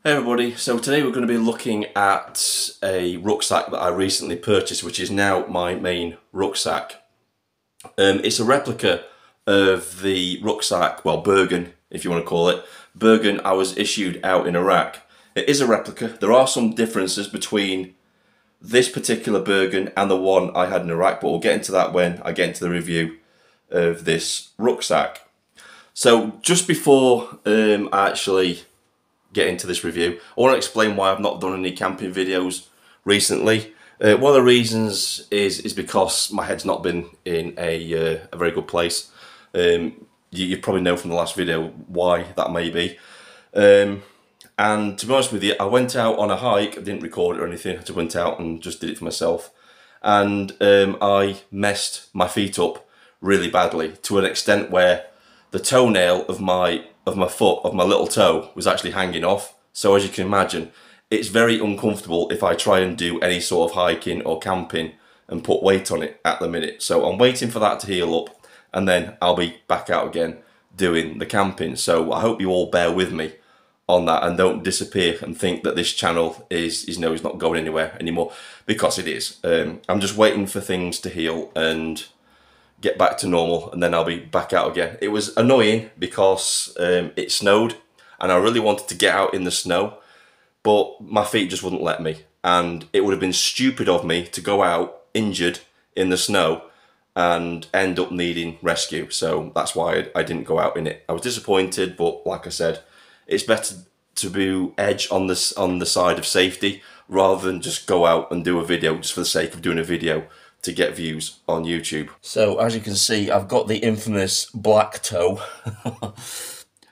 Hey everybody, so today we're going to be looking at a rucksack that I recently purchased, which is now my main rucksack. It's a replica of the rucksack, well, Bergen, if you want to call it. Bergen I was issued out in Iraq. It is a replica. There are some differences between this particular Bergen and the one I had in Iraq, but we'll get into that when I get into the review of this rucksack. So just before I actually get into this review, I want to explain why I've not done any camping videos recently. One of the reasons is because my head's not been in a very good place. You probably know from the last video why that may be. And to be honest with you, I went out on a hike. I didn't record it or anything. I just went out and just did it for myself. And I messed my feet up really badly, to an extent where the toenail of my foot, of my little toe, was actually hanging off. So as you can imagine, it's very uncomfortable if I try and do any sort of hiking or camping and put weight on it at the minute. So I'm waiting for that to heal up, and then I'll be back out again doing the camping. So I hope you all bear with me on that and don't disappear and think that this channel is not going anywhere anymore, because it is. I'm just waiting for things to heal and get back to normal, and then I'll be back out again. It was annoying because it snowed and I really wanted to get out in the snow, but my feet just wouldn't let me, and it would have been stupid of me to go out injured in the snow and end up needing rescue. So that's why I didn't go out in it. I was disappointed, but like I said, it's better to be edge on the side of safety rather than just go out and do a video just for the sake of doing a video to get views on YouTube. So as you can see, I've got the infamous black toe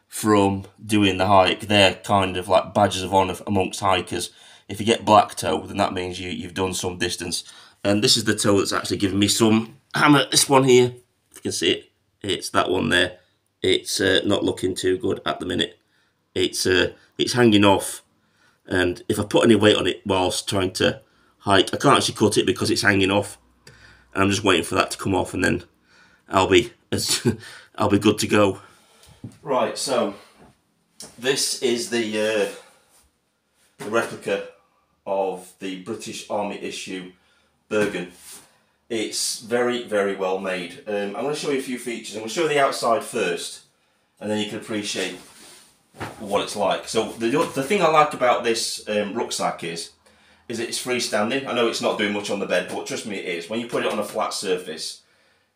from doing the hike. They're kind of like badges of honour amongst hikers. If you get black toe, then that means you've done some distance. And this is the toe that's actually giving me some hammer. This one here, if you can see it, it's that one there. It's not looking too good at the minute. It's hanging off, and if I put any weight on it whilst trying to hike, I can't actually cut it because it's hanging off. And I'm just waiting for that to come off, and then I'll be good to go. Right, so this is the replica of the British Army issue Bergen. It's very, very well made. I'm going to show you a few features. I'm going to show you the outside first, and then you can appreciate what it's like. So the thing I like about this rucksack is it's freestanding. I know it's not doing much on the bed, but trust me, it is. When you put it on a flat surface,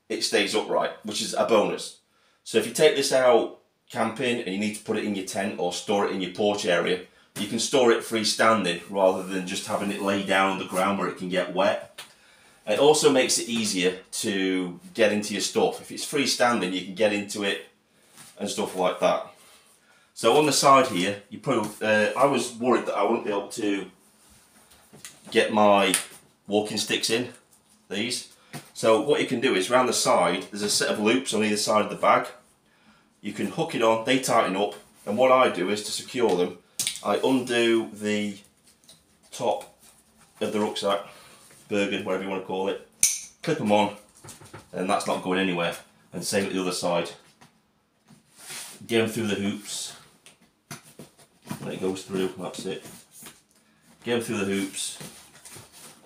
it stays upright, which is a bonus. So if you take this out camping and you need to put it in your tent or store it in your porch area, you can store it freestanding rather than just having it lay down on the ground where it can get wet. It also makes it easier to get into your stuff. If it's freestanding, you can get into it and stuff like that. So on the side here, you put. I was worried that I wouldn't be able to get my walking sticks in these. So what you can do is, around the side, there's a set of loops on either side of the bag. You can hook it on, they tighten up, and what I do is, to secure them, I undo the top of the rucksack, Bergen, whatever you want to call it, clip them on, and that's not going anywhere, and same at the other side. Get them through the hoops, and it goes through, that's it. Get them through the hoops,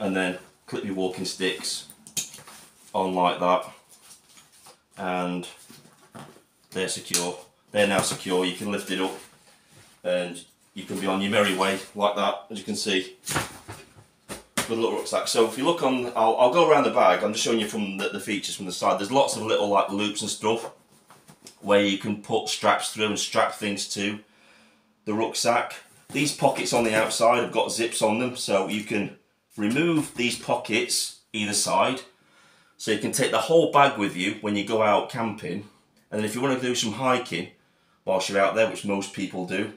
and then clip your walking sticks on like that, and they're secure. They're now secure. You can lift it up and you can be on your merry way like that, as you can see, with a little rucksack. So if you look on, I'll go around the bag. I'm just showing you from the features from the side. There's lots of little like loops and stuff where you can put straps through and strap things to the rucksack. These pockets on the outside have got zips on them, so you can remove these pockets either side, so you can take the whole bag with you when you go out camping. And then if you want to do some hiking whilst you're out there, which most people do,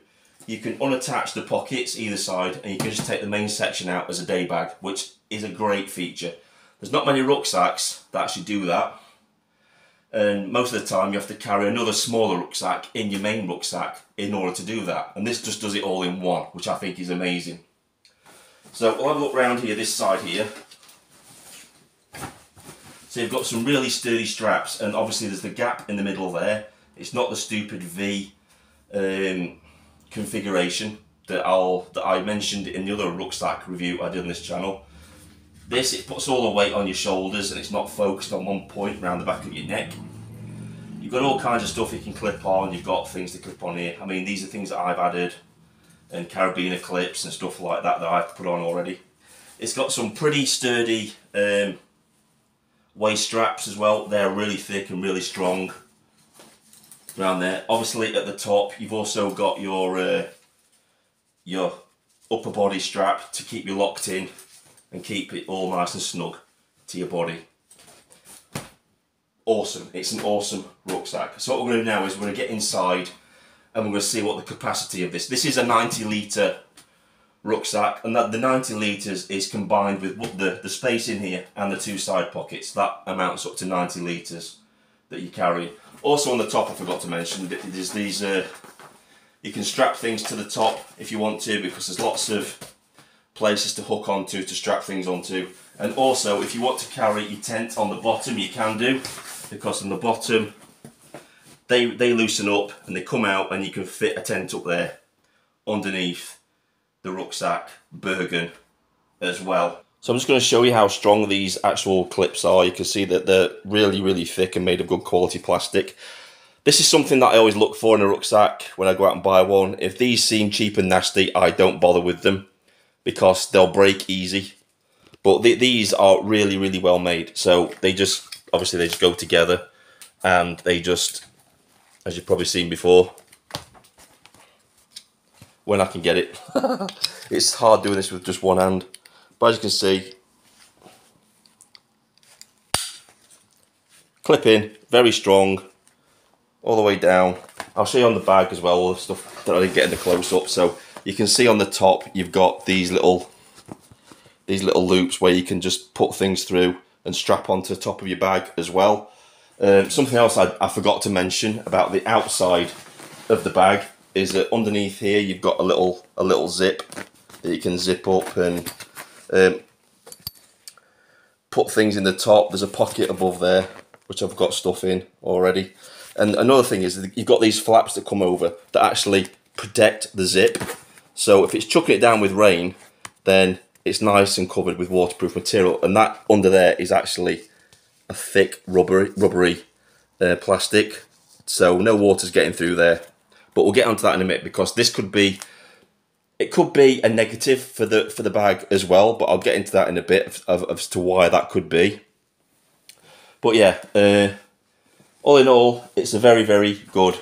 you can unattach the pockets either side, and you can just take the main section out as a day bag, which is a great feature. There's not many rucksacks that actually do that, and most of the time you have to carry another smaller rucksack in your main rucksack in order to do that, and this just does it all in one, which I think is amazing. So we'll have a look around here, this side here. So you've got some really sturdy straps, and obviously there's the gap in the middle there. It's not the stupid V configuration. that I mentioned in the other rucksack review I did on this channel. This, it puts all the weight on your shoulders and it's not focused on one point around the back of your neck. You've got all kinds of stuff you can clip on. You've got things to clip on here. I mean, these are things that I've added, and carabiner clips and stuff like that that I've put on already. It's got some pretty sturdy waist straps as well. They're really thick and really strong around there. Obviously at the top you've also got your upper body strap to keep you locked in and keep it all nice and snug to your body. Awesome, it's an awesome rucksack. So what we're going to do now is we're going to get inside and we're going to see what the capacity of this. This is a 90 litre rucksack, and that the 90 litres is combined with the space in here and the two side pockets. That amounts up to 90 litres that you carry. Also on the top, I forgot to mention, there's these, you can strap things to the top if you want to, because there's lots of places to hook onto, to strap things onto. And also if you want to carry your tent on the bottom, you can do, because on the bottom they loosen up and they come out and you can fit a tent up there underneath the Rucksack Bergen as well. So I'm just going to show you how strong these actual clips are. You can see that they're really, really thick and made of good quality plastic. This is something that I always look for in a rucksack when I go out and buy one. If these seem cheap and nasty, I don't bother with them because they'll break easy. But these are really, really well made. So they just, obviously they just go together, and they just, as you've probably seen before, when I can get it. It's hard doing this with just one hand. But as you can see, clip in, very strong, all the way down. I'll show you on the bag as well, all the stuff that I didn't get in the close-up. So you can see on the top, you've got these little loops where you can just put things through and strap onto the top of your bag as well. Something else I forgot to mention about the outside of the bag is that underneath here you've got a little zip that you can zip up and put things in the top. There's a pocket above there which I've got stuff in already. And another thing is that you've got these flaps that come over that actually protect the zip. So if it's chucking it down with rain, then it's nice and covered with waterproof material. And that under there is actually a thick rubbery plastic. So no water's getting through there. But we'll get onto that in a minute, because this could be, it could be a negative for the bag as well, but I'll get into that in a bit as to why that could be. But yeah, all in all, it's a very, very good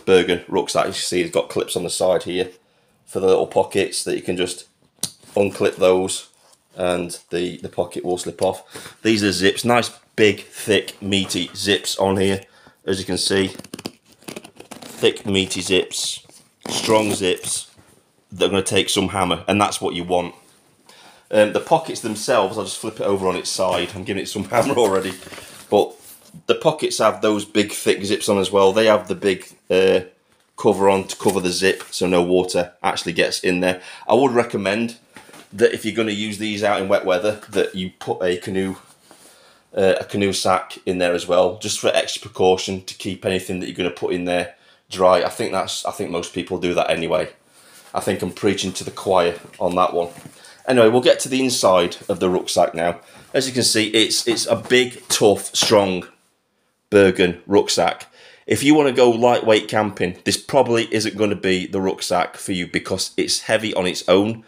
Bergen rucksack. As you see, it's got clips on the side here for the little pockets that you can just unclip those and the pocket will slip off. These are zips, nice big, thick, meaty zips on here, as you can see. Thick, meaty zips, strong zips that are going to take some hammer, and that's what you want. The pockets themselves, I'll just flip it over on its side. I'm giving it some hammer already, but the pockets have those big, thick zips on as well. They have the big cover on to cover the zip so no water actually gets in there. I would recommend that if you're going to use these out in wet weather, that you put a canoe sack in there as well, just for extra precaution to keep anything that you're going to put in there dry. I think most people do that anyway. I think I'm preaching to the choir on that one. Anyway, we'll get to the inside of the rucksack now. As you can see, it's a big, tough, strong Bergen rucksack. If you want to go lightweight camping, this probably isn't going to be the rucksack for you, because it's heavy on its own,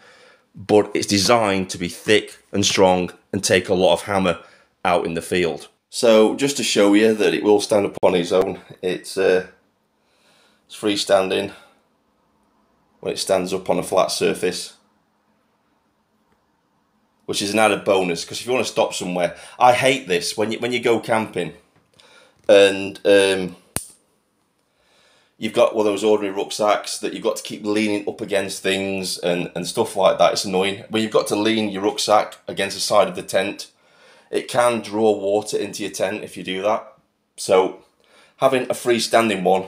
but it's designed to be thick and strong and take a lot of hammer out in the field. So just to show you that it will stand up on its own, it's freestanding when it stands up on a flat surface, which is an added bonus, because if you want to stop somewhere, I hate this when you go camping and you've got one of those ordinary rucksacks that you've got to keep leaning up against things and stuff like that. It's annoying. When you've got to lean your rucksack against the side of the tent, it can draw water into your tent if you do that. So having a freestanding one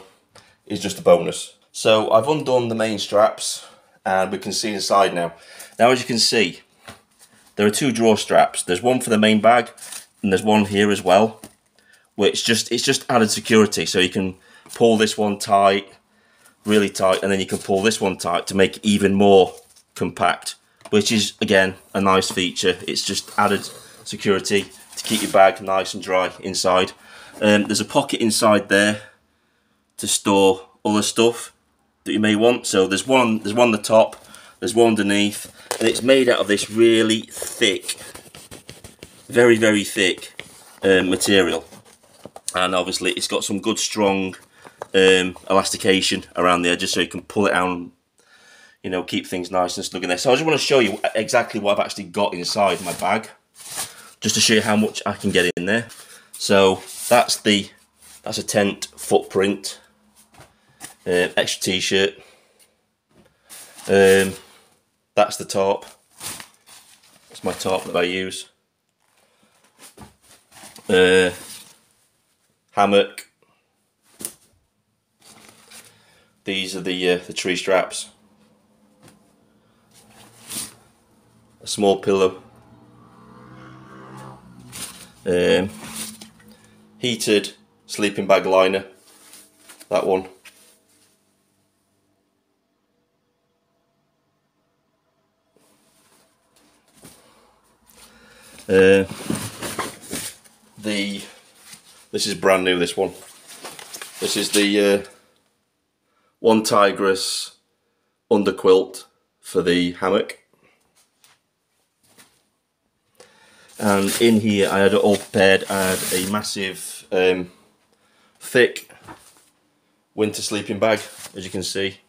is just a bonus. So I've undone the main straps and we can see inside now. Now, as you can see, there are two drawer straps. There's one for the main bag and there's one here as well, which it's just added security. So you can pull this one tight really tight, and then you can pull this one tight to make it even more compact, which is again a nice feature. It's just added security to keep your bag nice and dry inside. There's a pocket inside there to store other stuff that you may want. So there's one on the top, there's one underneath, and it's made out of this really thick, very, very thick material. And obviously it's got some good strong elastication around the edges, so you can pull it out and, you know, keep things nice and snug in there. So I just want to show you exactly what I've actually got inside my bag, just to show you how much I can get in there. So that's a tent footprint, extra t-shirt, that's the tarp, that's my tarp that I use, hammock, these are the tree straps, a small pillow, heated sleeping bag liner, that one, this is brand new, this one. This is the one Tigress underquilt for the hammock. And in here I had it all prepared. I had a massive thick winter sleeping bag, as you can see.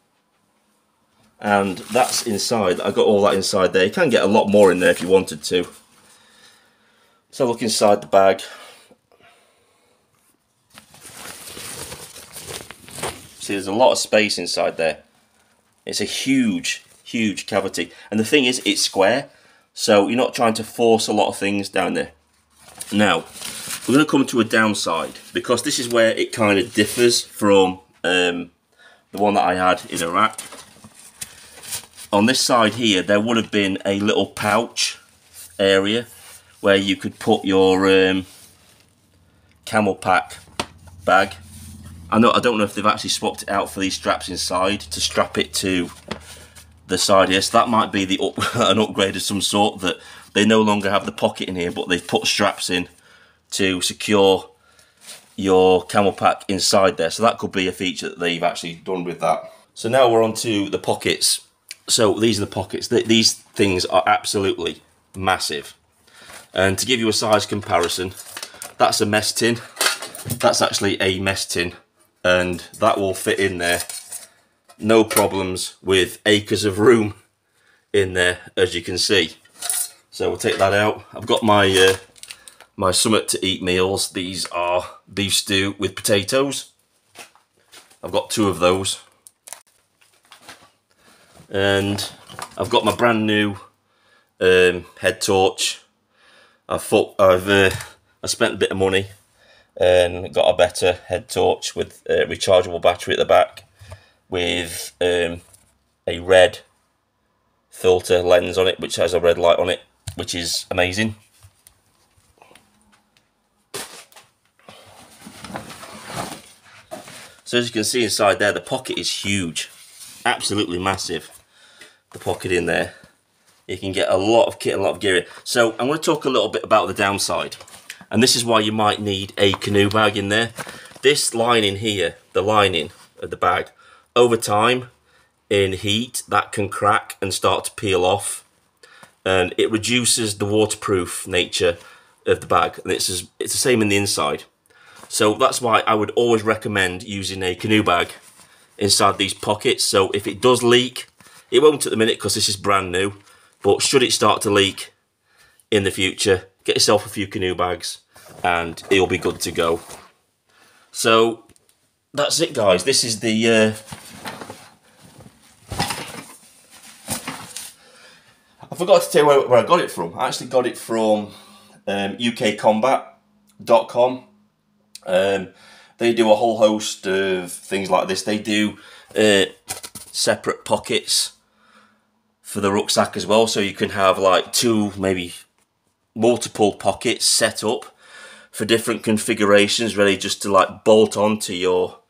And that's inside. I got all that inside there. You can get a lot more in there if you wanted to. So look inside the bag. See, there's a lot of space inside there. It's a huge, huge cavity. And the thing is, it's square, so you're not trying to force a lot of things down there. Now, we're going to come to a downside, because this is where it kind of differs from the one that I had in Iraq. On this side here, there would have been a little pouch area where you could put your camel pack bag. I don't know if they've actually swapped it out for these straps inside to strap it to the side here. So that might be an upgrade of some sort, that they no longer have the pocket in here, but they've put straps in to secure your camel pack inside there. So that could be a feature that they've actually done with that. So now we're on to the pockets. So these are the pockets. These things are absolutely massive. And to give you a size comparison, that's a mess tin. That's actually a mess tin, and that will fit in there. No problems, with acres of room in there, as you can see. So we'll take that out. I've got my my Summit to Eat meals. These are beef stew with potatoes. I've got 2 of those. And I've got my brand new head torch. I spent a bit of money and got a better head torch with a rechargeable battery at the back, with a red filter lens on it, which has a red light on it, which is amazing. So as you can see inside there, the pocket is huge, absolutely massive. The pocket in there, you can get a lot of kit and a lot of gear in. So I'm going to talk a little bit about the downside, and this is why you might need a canoe bag in there. This lining here, the lining of the bag, over time in heat, that can crack and start to peel off, and it reduces the waterproof nature of the bag, and it's the same in the inside. So that's why I would always recommend using a canoe bag inside these pockets. So if it does leak, it won't at the minute because this is brand new, but should it start to leak in the future, get yourself a few canoe bags and it'll be good to go. So that's it, guys. This is the I forgot to tell you where I got it from. I actually got it from ukcombat.com. They do a whole host of things like this. They do separate pockets for the rucksack as well, so you can have like 2, maybe multiple pockets set up for different configurations, ready just to like bolt onto your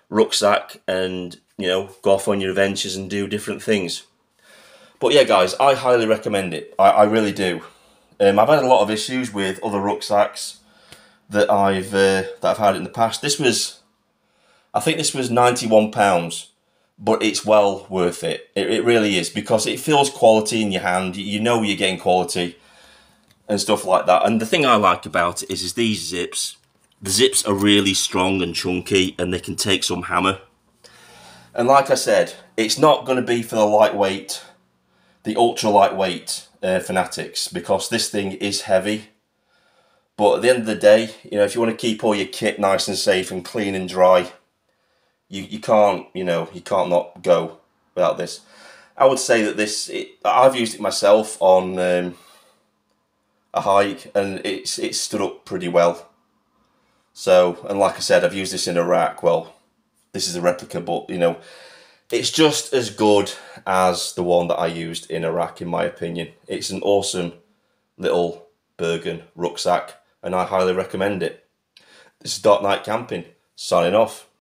rucksack and you know, go off on your adventures and do different things. But yeah, guys, I highly recommend it. I really do. I've had a lot of issues with other rucksacks that I've had in the past. I think this was £91, but it's well worth it. It really is, because it feels quality in your hand. You know you're getting quality and stuff like that. And the thing I like about it is these zips. The zips are really strong and chunky, and they can take some hammer. And like I said, it's not going to be for the ultra lightweight fanatics, because this thing is heavy. But at the end of the day, you know, if you want to keep all your kit nice and safe and clean and dry, you can't, you know, you can't not go without this. I would say that I've used it myself on a hike, and it's stood up pretty well. So, and like I said, I've used this in Iraq. Well, this is a replica, but you know, it's just as good as the one that I used in Iraq, in my opinion. It's an awesome little Bergen rucksack, and I highly recommend it. This is Dark Night Camping, signing off.